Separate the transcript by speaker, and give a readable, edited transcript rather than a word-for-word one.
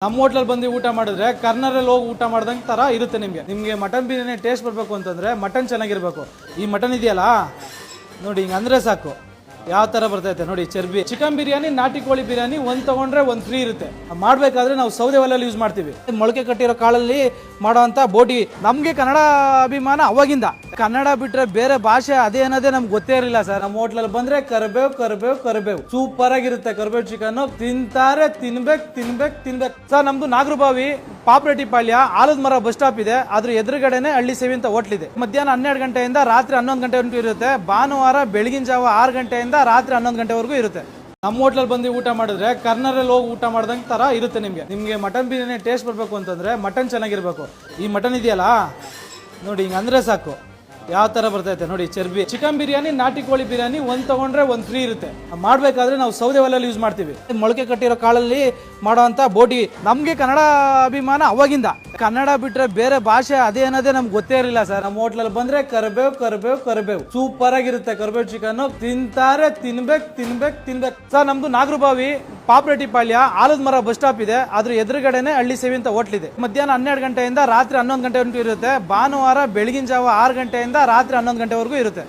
Speaker 1: ನಮ್ಮ ಹೋಟ್ಲಲ್ಲಿ ಬಂದು ಊಟ ಮಾಡಿದ್ರೆ ಕರ್ನರಲ್ಲಿ ಹೋಗಿ ಊಟ ಮಾಡ್ದಂಗೆ ತರ ಇರುತ್ತೆ. ನಿಮಗೆ ಮಟನ್ ಬಿರಿಯಾನಿ ಟೇಸ್ಟ್ ಬರಬೇಕು ಅಂತಂದ್ರೆ ಮಟನ್ ಚೆನ್ನಾಗಿರ್ಬೇಕು. ಈ ಮಟನ್ ಇದೆಯಲ್ಲ ನೋಡಿ, ಹಿಂಗೆ ಅಂದ್ರೆ ಸಾಕು ಯಾವ ತರ ಬರ್ತೈತೆ ನೋಡಿ. ಚರ್ಬಿ ಚಿಕನ್ ಬಿರಿಯಾನಿ, ನಾಟಿ ಕೋಳಿ ಬಿರಿಯಾನಿ ಒಂದ್ ತಗೊಂಡ್ರೆ ಒಂದ್ ಫ್ರೀ ಇರುತ್ತೆ. ಮಾಡ್ಬೇಕಾದ್ರೆ ನಾವು ಸೌದೆ ಒಲೆಯಲ್ಲಿ ಯೂಸ್ ಮಾಡ್ತೀವಿ. ಮೊಳಕೆ ಕಟ್ಟಿರೋ ಕಾಳಲ್ಲಿ ಮಾಡೋಂತ ಬೋಟಿ. ನಮ್ಗೆ ಕನ್ನಡ ಅಭಿಮಾನ ಅವಾಗಿಂದ. ಕನ್ನಡ ಬಿಟ್ರೆ ಬೇರೆ ಭಾಷೆ ಅದೇ ಅನ್ನೋದೇ ನಮ್ಗೆ ಗೊತ್ತೇ ಇರಲಿಲ್ಲ ಸರ್. ನಮ್ಮ ಹೋಟ್ಲಲ್ಲಿ ಬಂದ್ರೆ ಕರಿಬೇವು ಸೂಪರ್ ಆಗಿರುತ್ತೆ. ಕರಿಬೇವು ಚಿಕನ್ ತಿಂತಾರೆ, ತಿನ್ಬೇಕು ಸರ್. ನಮ್ದು ನಾಗರಬಾವಿ ಪಾಪ್ರೆಟ್ಟಿಪಾಳ್ಯ ಆಲದ ಮರ ಬಸ್ ಸ್ಟಾಪ್ ಇದೆ. ಅದ್ರ ಎದುರುಗಡೆನೆ ಹಳ್ಳಿ ಸೇವಿ ಅಂತ ಹೋಟ್ಲ್ ಇದೆ. ಮಧ್ಯಾಹ್ನ 12 ಗಂಟೆಯಿಂದ ರಾತ್ರಿ 11 ಗಂಟೆವರೆಗೂ ಇರುತ್ತೆ. ಭಾನುವಾರ ಬೆಳಗಿನ ಜಾವ 6 ಗಂಟೆಯಿಂದ ರಾತ್ರಿ 11 ಗಂಟೆವರೆಗೂ ಇರುತ್ತೆ. ನಮ್ಮ ಹೋಟ್ಲಲ್ಲಿ ಬಂದು ಊಟ ಮಾಡಿದ್ರೆ ಕರ್ನರಲ್ಲಿ ಹೋಗಿ ಊಟ ಮಾಡ್ದಂಗೆ ತರ ಇರುತ್ತೆ. ನಿಮಗೆ ಮಟನ್ ಬಿರಿಯಾನಿ ಟೇಸ್ಟ್ ಬರಬೇಕು ಅಂತಂದ್ರೆ ಮಟನ್ ಚೆನ್ನಾಗಿರ್ಬೇಕು. ಈ ಮಟನ್ ಇದೆಯಲ್ಲ ನೋಡಿ, ಹಿಂಗೆ ಅಂದ್ರೆ ಸಾಕು ಯಾವ ತರ ಬರ್ತೈತೆ ನೋಡಿ. ಚರ್ಬಿ ಚಿಕನ್ ಬಿರಿಯಾನಿ, ನಾಟಿ ಕೋಳಿ ಬಿರಿಯಾನಿ ಒಂದ್ ತಗೊಂಡ್ರೆ ಒಂದ್ ಫ್ರೀ ಇರುತ್ತೆ. ಮಾಡ್ಬೇಕಾದ್ರೆ ನಾವು ಸೌದೆ ಒಲೆಯಲ್ಲಿ ಯೂಸ್ ಮಾಡ್ತೀವಿ. ಮೊಳಕೆ ಕಟ್ಟಿರೋ ಕಾಳಲ್ಲಿ ಮಾಡೋಂತ ಬೋಟಿ. ನಮ್ಗೆ ಕನ್ನಡ ಅಭಿಮಾನ ಅವಾಗಿಂದ. ಕನ್ನಡ ಬಿಟ್ರೆ ಬೇರೆ ಭಾಷೆ ಅದೇ ಅನ್ನೋದೇ ನಮ್ಗೆ ಗೊತ್ತೇ ಇರಲಿಲ್ಲ ಸರ್. ನಮ್ಮ ಹೋಟ್ಲಲ್ಲಿ ಬಂದ್ರೆ ಕರಿಬೇವು ಸೂಪರ್ ಆಗಿರುತ್ತೆ. ಕರಿಬೇವು ಚಿಕನ್ ತಿಂತಾರೆ, ತಿನ್ಬೇಕು ಸರ್. ನಮ್ದು ನಾಗರಬಾವಿ ಪಾಪ್ರೆಟ್ಟಿಪಾಳ್ಯ ಆಲದ ಮರ ಬಸ್ ಸ್ಟಾಪ್ ಇದೆ. ಅದ್ರ ಎದುರುಗಡೆನೆ ಹಳ್ಳಿ ಸೇವಿ ಅಂತ ಹೋಟ್ಲ್ ಇದೆ. ಮಧ್ಯಾಹ್ನ 12 ಗಂಟೆಯಿಂದ ರಾತ್ರಿ 11 ಗಂಟೆವರೆಗೂ ಇರುತ್ತೆ. ಭಾನುವಾರ ಬೆಳಗಿನ ಜಾವ 6 ಗಂಟೆಯಿಂದ ರಾತ್ರಿ 11 ಗಂಟೆವರೆಗೂ ಇರುತ್ತೆ.